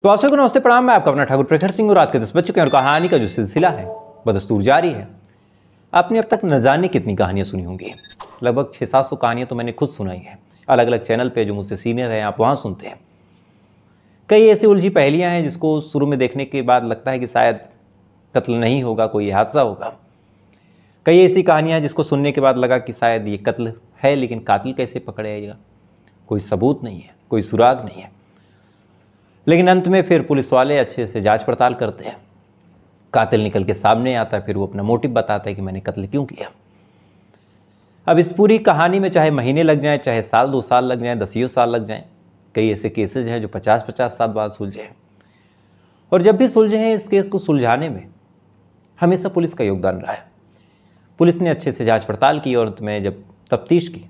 तो आप सभी को नमस्ते प्रणाम। मैं आपका अपना ठाकुर प्रखर सिंह और रात के 10 बज चुके हैं और कहानी का जो सिलसिला है बदस्तूर जारी है। आपने अब तक न जाने कितनी कहानियां सुनी होंगी, लगभग 600-700 कहानियां तो मैंने खुद सुनाई है। अलग अलग चैनल पे जो मुझसे सीनियर हैं आप वहाँ सुनते हैं। कई ऐसी उलझी पहेलियाँ हैं जिसको शुरू में देखने के बाद लगता है कि शायद कत्ल नहीं होगा, कोई हादसा होगा। कई ऐसी कहानियाँ जिसको सुनने के बाद लगा कि शायद ये कत्ल है, लेकिन कातिल कैसे पकड़ेगा, कोई सबूत नहीं है, कोई सुराग नहीं है। लेकिन अंत में फिर पुलिस वाले अच्छे से जांच पड़ताल करते हैं, कातिल निकल के सामने आता है, फिर वो अपना मोटिव बताता है कि मैंने कत्ल क्यों किया। अब इस पूरी कहानी में चाहे महीने लग जाएं, चाहे साल 2 साल लग जाएं, 10 साल लग जाएं, कई ऐसे केसेज हैं जो 50-50 साल बाद सुलझे हैं। और जब भी सुलझे हैं, इस केस को सुलझाने में हमेशा पुलिस का योगदान रहा है। पुलिस ने अच्छे से जाँच पड़ताल की और अंत में जब तफ्तीश की,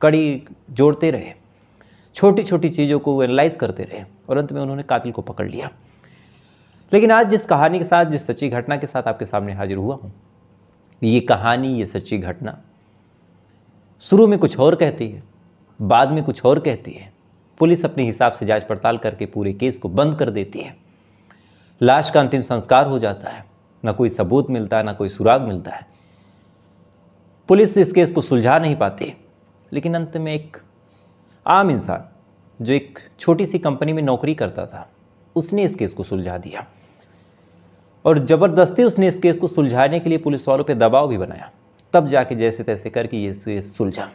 कड़ी जोड़ते रहे, छोटी छोटी चीज़ों को एनालाइज करते रहे और अंत में उन्होंने कातिल को पकड़ लिया। लेकिन आज जिस कहानी के साथ, जिस सच्ची घटना के साथ आपके सामने हाजिर हुआ हूँ, ये कहानी, ये सच्ची घटना शुरू में कुछ और कहती है, बाद में कुछ और कहती है। पुलिस अपने हिसाब से जांच पड़ताल करके पूरे केस को बंद कर देती है। लाश का अंतिम संस्कार हो जाता है, ना कोई सबूत मिलता है, ना कोई सुराग मिलता है। पुलिस इस केस को सुलझा नहीं पाती, लेकिन अंत में एक आम इंसान जो एक छोटी सी कंपनी में नौकरी करता था, उसने इस केस को सुलझा दिया। और ज़बरदस्ती उसने इस केस को सुलझाने के लिए पुलिस वालों पे दबाव भी बनाया, तब जाके जैसे तैसे करके ये सुलझा।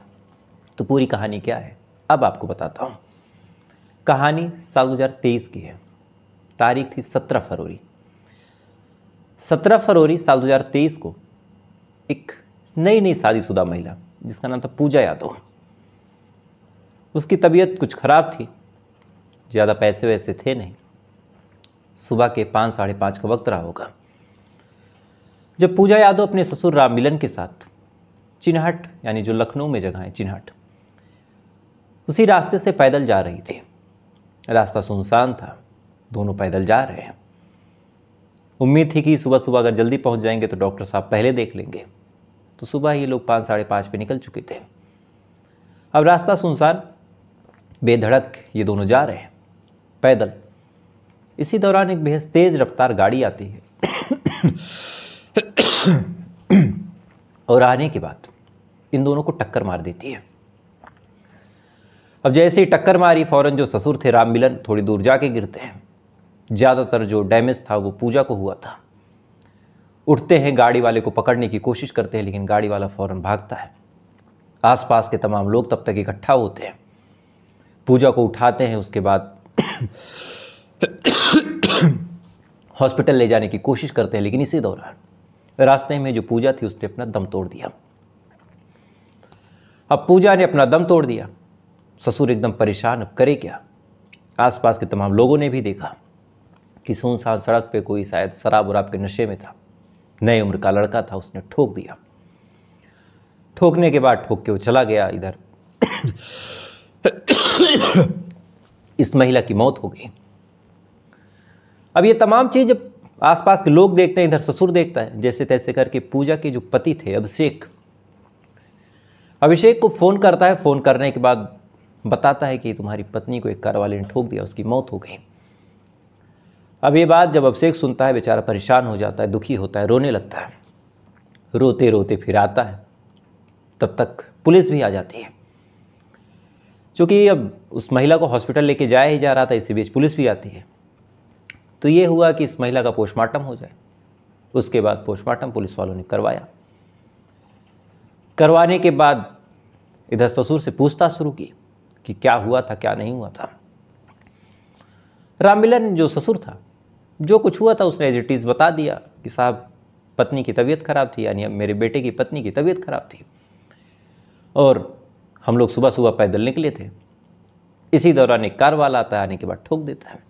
तो पूरी कहानी क्या है अब आपको बताता हूँ। कहानी साल 2023 की है। तारीख थी 17 फरवरी। 17 फरवरी साल 2023 को एक नई शादीशुदा महिला जिसका नाम था पूजा यादव, उसकी तबीयत कुछ ख़राब थी, ज़्यादा पैसे वैसे थे नहीं। सुबह के 5-5:30 का वक्त रहा होगा जब पूजा यादव अपने ससुर राम मिलन के साथ चिन्हट, यानी जो लखनऊ में जगह है चिन्हट, उसी रास्ते से पैदल जा रही थी। रास्ता सुनसान था, दोनों पैदल जा रहे हैं। उम्मीद थी कि सुबह सुबह अगर जल्दी पहुंच जाएंगे तो डॉक्टर साहब पहले देख लेंगे। तो सुबह ये लोग 5-5:30 पे निकल चुके थे। अब रास्ता सुनसान, बेधड़क ये दोनों जा रहे हैं पैदल। इसी दौरान एक बेहद तेज रफ्तार गाड़ी आती है और आने के बाद इन दोनों को टक्कर मार देती है। अब जैसे ही टक्कर मारी, फौरन जो ससुर थे राम मिलन थोड़ी दूर जाके गिरते हैं। ज़्यादातर जो डैमेज था वो पूजा को हुआ था। उठते हैं, गाड़ी वाले को पकड़ने की कोशिश करते हैं, लेकिन गाड़ी वाला फौरन भागता है। आसपास के तमाम लोग तब तक इकट्ठा होते हैं, पूजा को उठाते हैं, उसके बाद हॉस्पिटल ले जाने की कोशिश करते हैं। लेकिन इसी दौरान रास्ते में जो पूजा थी उसने अपना दम तोड़ दिया। अब पूजा ने अपना दम तोड़ दिया, ससुर एकदम परेशान, अब करे क्या। आसपास के तमाम लोगों ने भी देखा कि सुनसान सड़क पे कोई शायद शराब वराब के नशे में था, नई उम्र का लड़का था, उसने ठोक दिया। ठोकने के बाद ठोक के वो चला गया इधर। इस महिला की मौत हो गई। अब ये तमाम चीज जब आसपास के लोग देखते हैं, इधर ससुर देखता है, जैसे तैसे करके पूजा के जो पति थे अभिषेक को फोन करता है। फोन करने के बाद बताता है कि तुम्हारी पत्नी को एक कार वाले ने ठोक दिया, उसकी मौत हो गई। अब ये बात जब अभिषेक सुनता है, बेचारा परेशान हो जाता है, दुखी होता है, रोने लगता है। रोते रोते फिर आता है, तब तक पुलिस भी आ जाती है। क्योंकि अब उस महिला को हॉस्पिटल लेके जाया ही जा रहा था, इसी बीच पुलिस भी आती है। तो ये हुआ कि इस महिला का पोस्टमार्टम हो जाए। उसके बाद पोस्टमार्टम पुलिस वालों ने करवाया। करवाने के बाद इधर ससुर से पूछताछ शुरू की कि क्या हुआ था, क्या नहीं हुआ था। राममिलन जो ससुर था, जो कुछ हुआ था उसने एज इट इज़ बता दिया कि साहब पत्नी की तबीयत खराब थी, यानी मेरे बेटे की पत्नी की तबीयत खराब थी और हम लोग सुबह सुबह पैदल निकले थे। इसी दौरान एक कार वाला आता है, आने के बाद ठोक देता है।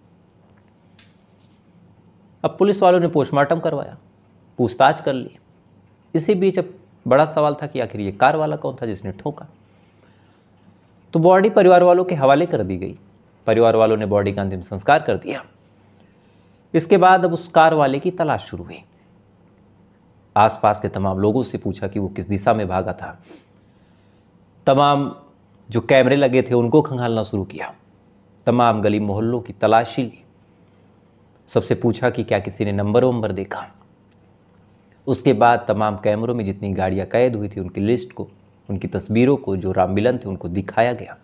अब पुलिस वालों ने पोस्टमार्टम करवाया, पूछताछ कर ली। इसी बीच अब बड़ा सवाल था कि आखिर ये कार वाला कौन था जिसने ठोका। तो बॉडी परिवार वालों के हवाले कर दी गई। परिवार वालों ने बॉडी का अंतिम संस्कार कर दिया। इसके बाद अब उस कार वाले की तलाश शुरू हुई। आसपास के तमाम लोगों से पूछा कि वो किस दिशा में भागा था। तमाम जो कैमरे लगे थे उनको खंगालना शुरू किया। तमाम गली मोहल्लों की तलाशी ली, सबसे पूछा कि क्या किसी ने नंबर वंबर देखा। उसके बाद तमाम कैमरों में जितनी गाड़ियां कैद हुई थी उनकी लिस्ट को, उनकी तस्वीरों को, जो राम मिलन थे उनको दिखाया गया।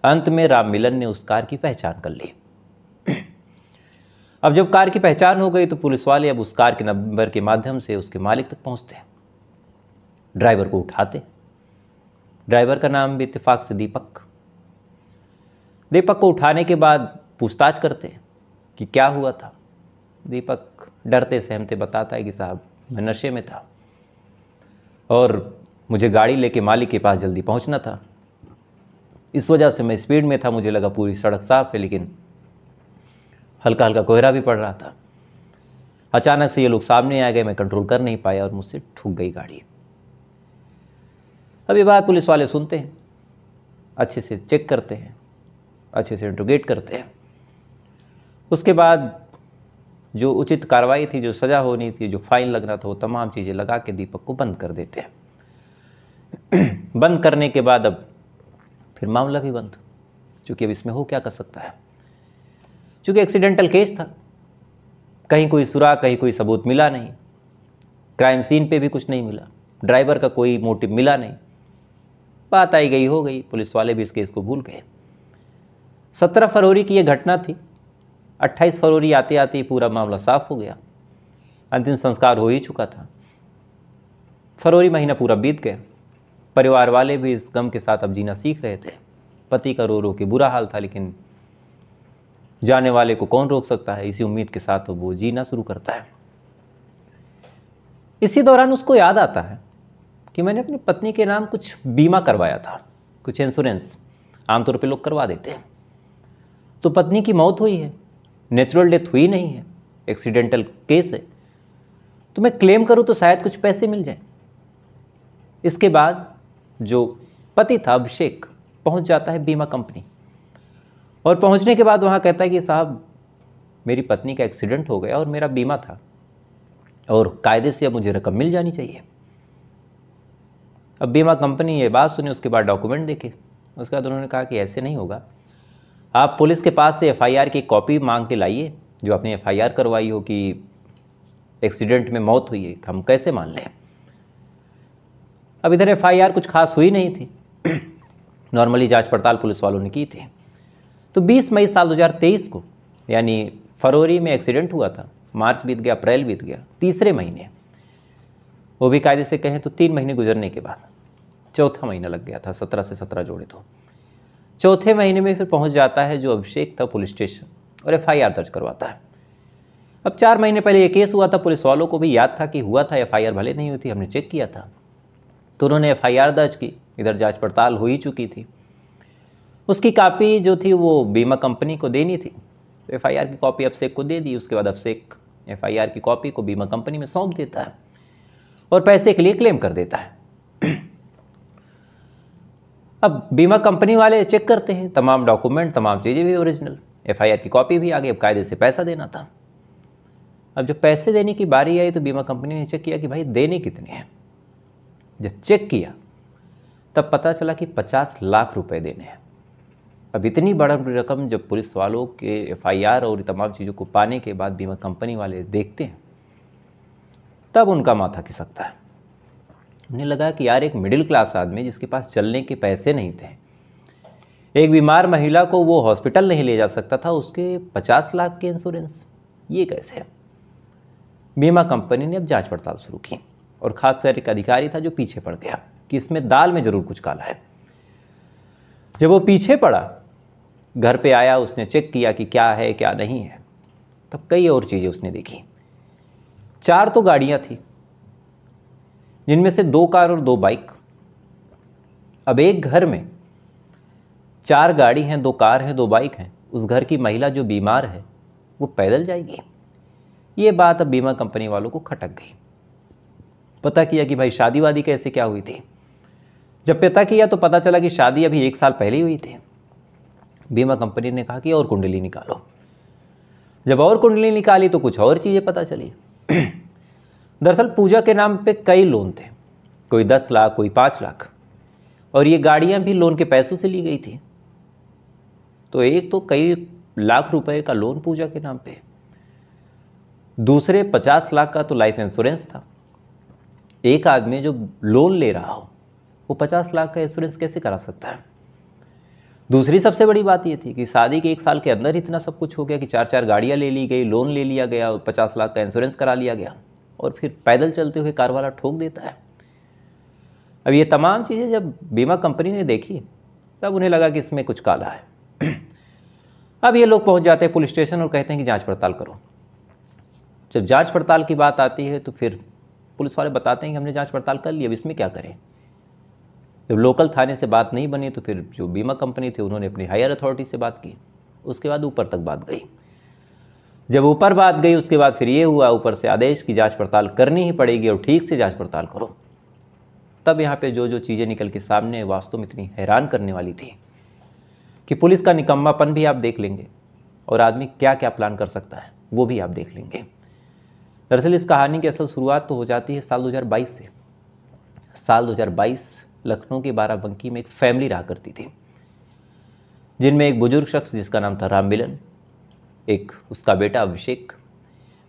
अंत में राम मिलन ने उस कार की पहचान कर ली। अब जब कार की पहचान हो गई तो पुलिस वाले अब उस कार के नंबर के माध्यम से उसके मालिक तक पहुंचते हैं, ड्राइवर को उठाते। ड्राइवर का नाम भी इत्तेफाक से दीपक को उठाने के बाद पूछताछ करते हैं कि क्या हुआ था। दीपक डरते सहमते बताता है कि साहब मैं नशे में था और मुझे गाड़ी लेके मालिक के पास जल्दी पहुंचना था, इस वजह से मैं स्पीड में था। मुझे लगा पूरी सड़क साफ है, लेकिन हल्का हल्का कोहरा भी पड़ रहा था। अचानक से ये लोग सामने आ गए, मैं कंट्रोल कर नहीं पाया और मुझसे ठुक गई गाड़ी। अब ये बात पुलिस वाले सुनते हैं, अच्छे से चेक करते हैं, अच्छे से इंट्रोगेट करते हैं। उसके बाद जो उचित कार्रवाई थी, जो सज़ा होनी थी, जो फाइन लगना था, वो तमाम चीज़ें लगा के दीपक को बंद कर देते हैं। बंद करने के बाद अब फिर मामला भी बंद, चूँकि अब इसमें हो क्या कर सकता है। चूँकि एक्सीडेंटल केस था, कहीं कोई सुराग, कहीं कोई सबूत मिला नहीं, क्राइम सीन पे भी कुछ नहीं मिला, ड्राइवर का कोई मोटिव मिला नहीं, बात आई गई हो गई। पुलिस वाले भी इस केस को भूल गए। 17 फरवरी की यह घटना थी। 28 फरवरी आते आते पूरा मामला साफ हो गया, अंतिम संस्कार हो ही चुका था। फरवरी महीना पूरा बीत गया। परिवार वाले भी इस गम के साथ अब जीना सीख रहे थे। पति का रो रो के बुरा हाल था, लेकिन जाने वाले को कौन रोक सकता है। इसी उम्मीद के साथ वो जीना शुरू करता है। इसी दौरान उसको याद आता है कि मैंने अपनी पत्नी के नाम कुछ बीमा करवाया था, कुछ इंश्योरेंस आमतौर पे लोग करवा देते हैं। तो पत्नी की मौत हुई है, नेचुरल डेथ हुई नहीं है, एक्सीडेंटल केस है, तो मैं क्लेम करूं तो शायद कुछ पैसे मिल जाए। इसके बाद जो पति था अभिषेक पहुंच जाता है बीमा कंपनी, और पहुंचने के बाद वहां कहता है कि साहब मेरी पत्नी का एक्सीडेंट हो गया और मेरा बीमा था और कायदे से अब मुझे रकम मिल जानी चाहिए। अब बीमा कंपनी ये बात सुनी, उसके बाद डॉक्यूमेंट देखे। उसके बाद उन्होंने कहा कि ऐसे नहीं होगा, आप पुलिस के पास से एफआईआर की कॉपी मांग के लाइए, जो आपने एफआईआर करवाई हो कि एक्सीडेंट में मौत हुई है, हम कैसे मान लें। अब इधर एफआईआर कुछ खास हुई नहीं थी, नॉर्मली जांच पड़ताल पुलिस वालों ने की थी। तो 20 मई साल 2023 को, यानी फरवरी में एक्सीडेंट हुआ था, मार्च बीत गया, अप्रैल बीत गया, तीसरे महीने, वो भी कायदे से कहें तो 3 महीने गुजरने के बाद चौथा महीना लग गया था। 17 से 17 जोड़े तो चौथे महीने में फिर पहुंच जाता है जो अभिषेक था पुलिस स्टेशन और एफआईआर दर्ज करवाता है। अब 4 महीने पहले ये केस हुआ था, पुलिस वालों को भी याद था कि हुआ था, एफआईआर भले नहीं हुई थी, हमने चेक किया था। तो उन्होंने एफआईआर दर्ज की, इधर जांच पड़ताल हो ही चुकी थी। उसकी कॉपी जो थी वो बीमा कंपनी को देनी थी, तो एफआईआर की कॉपी अभिषेक को दे दी। उसके बाद अभिषेक एफआईआर की कॉपी को बीमा कंपनी में सौंप देता है और पैसे के लिए क्लेम कर देता है। अब बीमा कंपनी वाले चेक करते हैं, तमाम डॉक्यूमेंट, तमाम चीज़ें भी ओरिजिनल, एफआईआर की कॉपी भी आ गई। अब कायदे से पैसा देना था। अब जब पैसे देने की बारी आई तो बीमा कंपनी ने चेक किया कि भाई देने कितने हैं। जब चेक किया तब पता चला कि 50 लाख रुपए देने हैं। अब इतनी बड़ी रकम जब पुलिस वालों के एफआईआर और तमाम चीज़ों को पाने के बाद बीमा कंपनी वाले देखते हैं, तब उनका माथा खिसकता है। उन्हें लगा कि यार एक मिडिल क्लास आदमी जिसके पास चलने के पैसे नहीं थे, एक बीमार महिला को वो हॉस्पिटल नहीं ले जा सकता था, उसके 50 लाख के इंश्योरेंस, ये कैसे है। बीमा कंपनी ने अब जांच पड़ताल शुरू की और खासकर एक अधिकारी था जो पीछे पड़ गया कि इसमें दाल में ज़रूर कुछ काला है। जब वो पीछे पड़ा, घर पे आया, उसने चेक किया कि क्या है क्या नहीं है, तब कई और चीज़ें उसने देखी। 4 तो गाड़ियाँ थी, जिनमें से 2 कार और 2 बाइक। अब एक घर में 4 गाड़ी हैं, 2 कार हैं, 2 बाइक हैं, उस घर की महिला जो बीमार है वो पैदल जाएगी। ये बात अब बीमा कंपनी वालों को खटक गई। पता किया कि भाई शादी वादी कैसे क्या हुई थी। जब पता किया तो पता चला कि शादी अभी 1 साल पहले हुई थी। बीमा कंपनी ने कहा कि और कुंडली निकालो। जब और कुंडली निकाली तो कुछ और चीज़ें पता चली। दरअसल पूजा के नाम पे कई लोन थे, कोई 10 लाख, कोई 5 लाख, और ये गाड़ियां भी लोन के पैसों से ली गई थी। तो एक तो कई लाख रुपए का लोन पूजा के नाम पे, दूसरे 50 लाख का तो लाइफ इंश्योरेंस था। एक आदमी जो लोन ले रहा हो वो 50 लाख का इंश्योरेंस कैसे करा सकता है? दूसरी सबसे बड़ी बात ये थी कि शादी के 1 साल के अंदर इतना सब कुछ हो गया कि 4 गाड़ियाँ ले ली गई, लोन ले लिया गया, 50 लाख का इंश्योरेंस करा लिया गया, और फिर पैदल चलते हुए कार वाला ठोक देता है। अब ये तमाम चीज़ें जब बीमा कंपनी ने देखी तब उन्हें लगा कि इसमें कुछ काला है। अब ये लोग पहुंच जाते हैं पुलिस स्टेशन और कहते हैं कि जांच पड़ताल करो। जब जांच पड़ताल की बात आती है तो फिर पुलिस वाले बताते हैं कि हमने जांच पड़ताल कर ली, अब इसमें क्या करें। जब लोकल थाने से बात नहीं बनी तो फिर जो बीमा कंपनी थी उन्होंने अपनी हायर अथॉरिटी से बात की, उसके बाद ऊपर तक बात गई। जब ऊपर बात गई उसके बाद फिर ये हुआ ऊपर से आदेश की जांच पड़ताल करनी ही पड़ेगी और ठीक से जांच पड़ताल करो। तब यहाँ पे जो जो चीज़ें निकल के सामने वास्तव में इतनी हैरान करने वाली थी कि पुलिस का निकम्मापन भी आप देख लेंगे और आदमी क्या क्या प्लान कर सकता है वो भी आप देख लेंगे। दरअसल इस कहानी की असल शुरुआत तो हो जाती है साल 2022 से। साल 2022 लखनऊ के बाराबंकी में एक फैमिली रहा करती थी, जिनमें एक बुजुर्ग शख्स जिसका नाम था राम मिलन, एक उसका बेटा अभिषेक,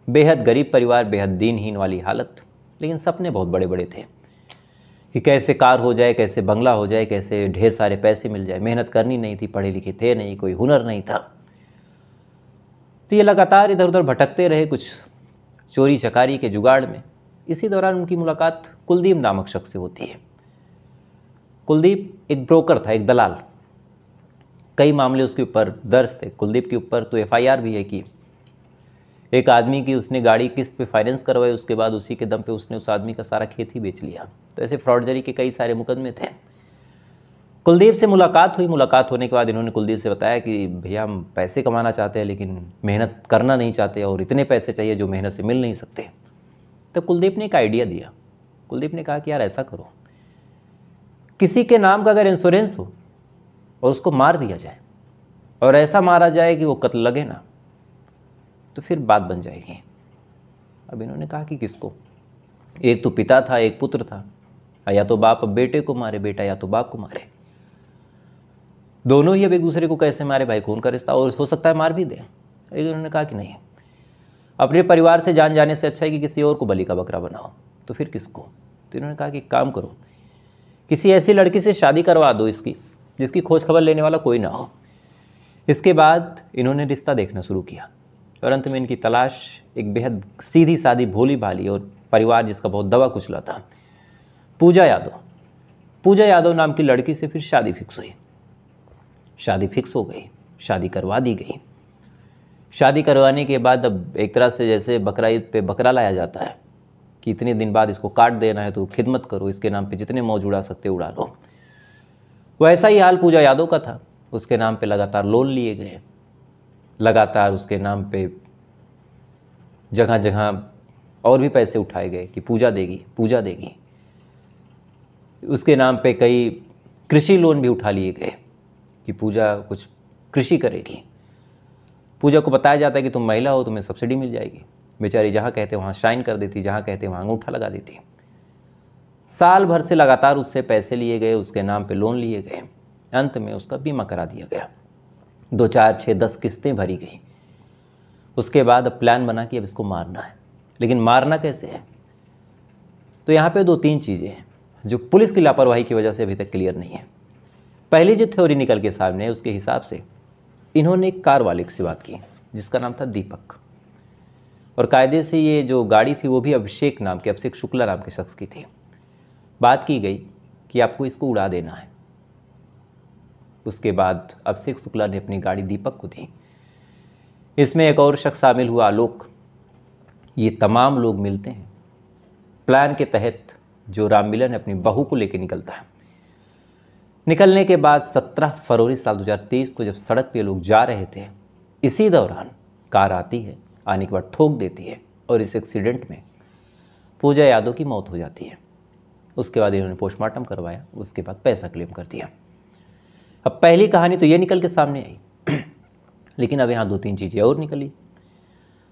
बेहद गरीब परिवार, बेहद दीनहीन वाली हालत, लेकिन सपने बहुत बड़े बड़े थे कि कैसे कार हो जाए, कैसे बंगला हो जाए, कैसे ढेर सारे पैसे मिल जाए। मेहनत करनी नहीं थी, पढ़े लिखे थे नहीं, कोई हुनर नहीं था, तो ये लगातार इधर उधर भटकते रहे कुछ चोरी चकारी के जुगाड़ में। इसी दौरान उनकी मुलाकात कुलदीप नामक शख्स से होती है। कुलदीप एक ब्रोकर था, एक दलाल। कई मामले उसके ऊपर दर्ज थे। कुलदीप के ऊपर तो FIR भी है कि एक आदमी की उसने गाड़ी किस्त पे फाइनेंस करवाई, उसके बाद उसी के दम पे उसने उस आदमी का सारा खेत ही बेच लिया। तो ऐसे फ्रॉडजरी के कई सारे मुकदमे थे। कुलदीप से मुलाकात हुई। मुलाकात होने के बाद इन्होंने कुलदीप से बताया कि भैया हम पैसे कमाना चाहते हैं लेकिन मेहनत करना नहीं चाहते और इतने पैसे चाहिए जो मेहनत से मिल नहीं सकते। तो कुलदीप ने एक आइडिया दिया। कुलदीप ने कहा कि यार ऐसा करो, किसी के नाम का अगर इंश्योरेंस हो और उसको मार दिया जाए और ऐसा मारा जाए कि वो कत्ल लगे ना, तो फिर बात बन जाएगी। अब इन्होंने कहा कि किसको? एक तो पिता था, एक पुत्र था, या तो बाप अब बेटे को मारे, बेटा या तो बाप को मारे। दोनों ही अब एक दूसरे को कैसे मारे, भाई खून का रिश्ता, और हो सकता है मार भी दें। लेकिन उन्होंने कहा कि नहीं, अपने परिवार से जान जाने से अच्छा है कि किसी और को बलि का बकरा बनाओ। तो फिर किसको? तो इन्होंने कहा कि काम करो, किसी ऐसी लड़की से शादी करवा दो इसकी, जिसकी खोज खबर लेने वाला कोई ना हो। इसके बाद इन्होंने रिश्ता देखना शुरू किया और अंत में इनकी तलाश एक बेहद सीधी सादी भोली भाली और परिवार जिसका बहुत दबा कुचला था, पूजा यादव। पूजा यादव नाम की लड़की से फिर शादी फिक्स हुई। शादी फिक्स हो गई, शादी करवा दी गई। शादी करवाने के बाद अब एक तरह से जैसे बकरा ईद पे बकरा लाया जाता है कि इतने दिन बाद इसको काट देना है तो खिदमत करो, इसके नाम पे जितने मौज उड़ा सकते उड़ा लो। वैसा ही हाल पूजा यादव का था। उसके नाम पे लगातार लोन लिए गए, लगातार उसके नाम पे जगह जगह और भी पैसे उठाए गए कि पूजा देगी, पूजा देगी। उसके नाम पे कई कृषि लोन भी उठा लिए गए कि पूजा कुछ कृषि करेगी। पूजा को बताया जाता है कि तुम महिला हो, तुम्हें सब्सिडी मिल जाएगी। बेचारी जहाँ कहते वहाँ शाइन कर देती, जहाँ कहते वहाँ अंगूठा लगा देती। साल भर से लगातार उससे पैसे लिए गए, उसके नाम पे लोन लिए गए। अंत में उसका बीमा करा दिया गया। 2, 4, 6, 10 किस्तें भरी गई। उसके बाद अब प्लान बना कि अब इसको मारना है, लेकिन मारना कैसे है? तो यहाँ पे 2-3 चीज़ें हैं जो पुलिस की लापरवाही की वजह से अभी तक क्लियर नहीं है। पहली जो थ्योरी निकल के सामने है उसके हिसाब से इन्होंने एक कार वाले से बात की जिसका नाम था दीपक, और कायदे से ये जो गाड़ी थी वो भी अभिषेक नाम के, अभिषेक शुक्ला नाम के शख्स की थी। बात की गई कि आपको इसको उड़ा देना है। उसके बाद अभिषेक शुक्ला ने अपनी गाड़ी दीपक को दी। इसमें एक और शख्स शामिल हुआ, आलोक। ये तमाम लोग मिलते हैं। प्लान के तहत जो राम मिलन अपनी बहू को लेकर निकलता है। निकलने के बाद 17 फरवरी साल 2023 को जब सड़क पे लोग जा रहे थे, इसी दौरान कार आती है, आने के बाद ठोक देती है और इस एक्सीडेंट में पूजा यादव की मौत हो जाती है। उसके बाद इन्होंने पोस्टमार्टम करवाया, उसके बाद पैसा क्लेम कर दिया। अब पहली कहानी तो ये निकल के सामने आई, लेकिन अब यहाँ 2-3 चीज़ें और निकली।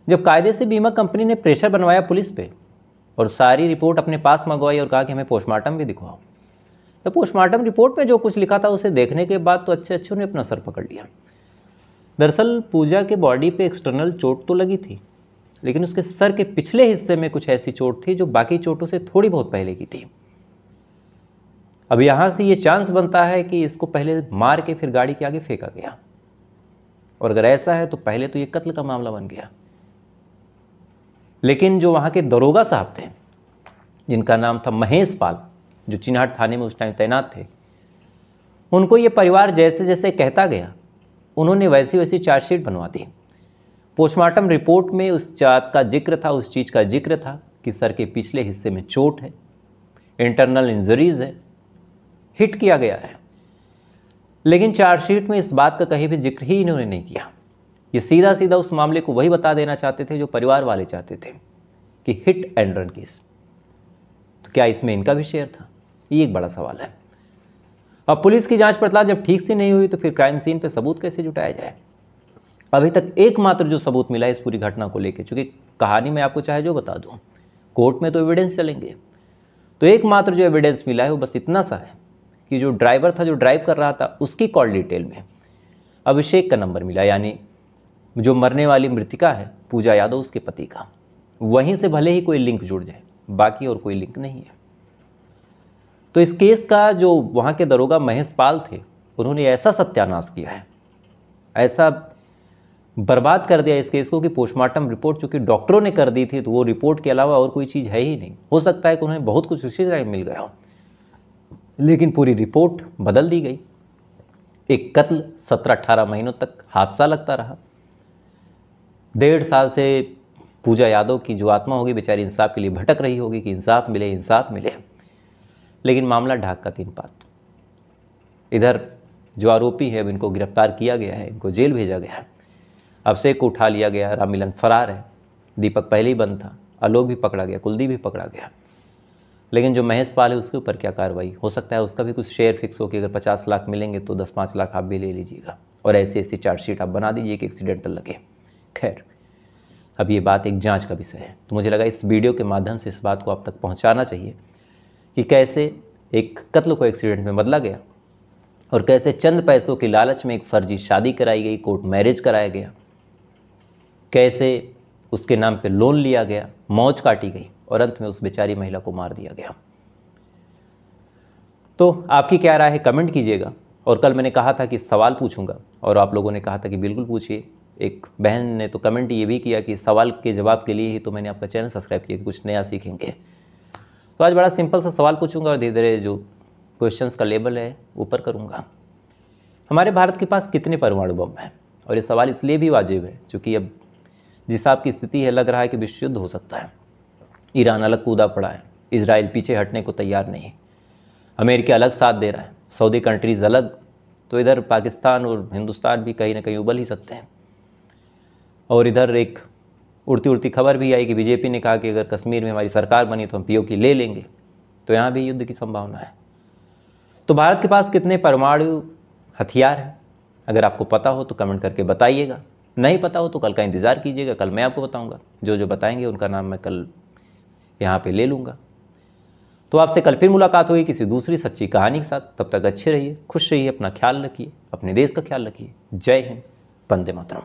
जब कायदे से बीमा कंपनी ने प्रेशर बनवाया पुलिस पे और सारी रिपोर्ट अपने पास मंगवाई और कहा कि हमें पोस्टमार्टम भी दिखवाओ, तो पोस्टमार्टम रिपोर्ट में जो कुछ लिखा था उसे देखने के बाद तो अच्छे उन्हें अपना सर पकड़ लिया। दरअसल पूजा के बॉडी पे एक्सटर्नल चोट तो लगी थी, लेकिन उसके सर के पिछले हिस्से में कुछ ऐसी चोट थी जो बाकी चोटों से थोड़ी बहुत पहले की थी। अब यहां से ये चांस बनता है कि इसको पहले मार के फिर गाड़ी के आगे फेंका गया, और अगर ऐसा है तो पहले तो ये कत्ल का मामला बन गया। लेकिन जो वहां के दरोगा साहब थे, जिनका नाम था महेश पाल, जो चिन्हाट थाने में उस टाइम तैनात थे, उनको ये परिवार जैसे जैसे कहता गया उन्होंने वैसी वैसी चार्जशीट बनवा दी। पोस्टमार्टम रिपोर्ट में उस बात का जिक्र था, उस चीज़ का जिक्र था कि सर के पिछले हिस्से में चोट है, इंटरनल इंजरीज है, हिट किया गया है। लेकिन चार्जशीट में इस बात का कहीं भी जिक्र ही इन्होंने नहीं किया। ये सीधा सीधा उस मामले को वही बता देना चाहते थे जो परिवार वाले चाहते थे कि हिट एंड रन केस। तो क्या इसमें इनका भी शेयर था? ये एक बड़ा सवाल है। अब पुलिस की जांच पड़ताल जब ठीक से नहीं हुई तो फिर क्राइम सीन पे सबूत कैसे जुटाया जाए? अभी तक एकमात्र जो सबूत मिला है इस पूरी घटना को लेकर, चूंकि कहानी में आपको चाहे जो बता दूं, कोर्ट में तो एविडेंस चलेंगे, तो एकमात्र जो एविडेंस मिला है वो बस इतना सा है कि जो ड्राइवर था, जो ड्राइव कर रहा था, उसकी कॉल डिटेल में अभिषेक का नंबर मिला, यानी जो मरने वाली मृतिका है पूजा यादव, उसके पति का। वहीं से भले ही कोई लिंक जुड़ जाए, बाकी और कोई लिंक नहीं है। तो इस केस का जो वहाँ के दरोगा महेश पाल थे, उन्होंने ऐसा सत्यानाश किया है, ऐसा बर्बाद कर दिया इस केस को कि पोस्टमार्टम रिपोर्ट चूंकि डॉक्टरों ने कर दी थी, तो वो रिपोर्ट के अलावा और कोई चीज़ है ही नहीं। हो सकता है कि उन्हें बहुत कुछ उसी टाइम मिल गया हो, लेकिन पूरी रिपोर्ट बदल दी गई। एक कत्ल 17-18 महीनों तक हादसा लगता रहा। 1.5 साल से पूजा यादव की जो आत्मा होगी बेचारी इंसाफ के लिए भटक रही होगी कि इंसाफ मिले, इंसाफ मिले। लेकिन मामला ढाक का 3 पात। इधर जो आरोपी है, अब इनको गिरफ्तार किया गया है, इनको जेल भेजा गया है। अभिषेक को उठा लिया गया, राममिलन फरार है, दीपक पहले ही बंद था, आलोक भी पकड़ा गया, कुलदीप भी पकड़ा गया। लेकिन जो महेश पाल है उसके ऊपर क्या कार्रवाई? हो सकता है उसका भी कुछ शेयर फिक्स हो कि अगर 50 लाख मिलेंगे तो 10-5 लाख आप भी ले लीजिएगा, और ऐसी ऐसी चार्जशीट आप बना दीजिए कि एक्सीडेंटल लगे। खैर, अब ये बात एक जांच का विषय है, तो मुझे लगा इस वीडियो के माध्यम से इस बात को आप तक पहुंचाना चाहिए कि कैसे एक कत्ल को एक्सीडेंट में बदला गया, और कैसे चंद पैसों के लालच में एक फर्जी शादी कराई गई, कोर्ट मैरिज कराया गया, कैसे उसके नाम पे लोन लिया गया, मौज काटी गई, और अंत में उस बेचारी महिला को मार दिया गया। तो आपकी क्या राय है, कमेंट कीजिएगा। और कल मैंने कहा था कि सवाल पूछूंगा, और आप लोगों ने कहा था कि बिल्कुल पूछिए। एक बहन ने तो कमेंट ये भी किया कि सवाल के जवाब के लिए ही तो मैंने आपका चैनल सब्सक्राइब किया कि कुछ नया सीखेंगे। तो आज बड़ा सिंपल सा सवाल पूछूंगा और धीरे धीरे जो क्वेश्चंस का लेवल है ऊपर करूंगा। हमारे भारत के पास कितने परमाणु बम हैं? और ये सवाल इसलिए भी वाजिब है क्योंकि अब जिस हिसाब की स्थिति है, लग रहा है कि विश्व युद्ध हो सकता है। ईरान अलग कूदा पड़ा है, इजराइल पीछे हटने को तैयार नहीं, अमेरिका अलग साथ दे रहा है, सऊदी कंट्रीज़ अलग, तो इधर पाकिस्तान और हिंदुस्तान भी कहीं ना कहीं उबल ही सकते हैं। और इधर एक उड़ती उड़ती खबर भी आई कि बीजेपी ने कहा कि अगर कश्मीर में हमारी सरकार बनी तो हम पीओके ले लेंगे, तो यहाँ भी युद्ध की संभावना है। तो भारत के पास कितने परमाणु हथियार हैं? अगर आपको पता हो तो कमेंट करके बताइएगा, नहीं पता हो तो कल का इंतज़ार कीजिएगा, कल मैं आपको बताऊंगा। जो जो बताएंगे उनका नाम मैं कल यहाँ पे ले लूँगा। तो आपसे कल फिर मुलाकात होगी किसी दूसरी सच्ची कहानी के साथ। तब तक अच्छे रहिए, खुश रहिए, अपना ख्याल रखिए, अपने देश का ख्याल रखिए। जय हिंद, वंदे मातरम।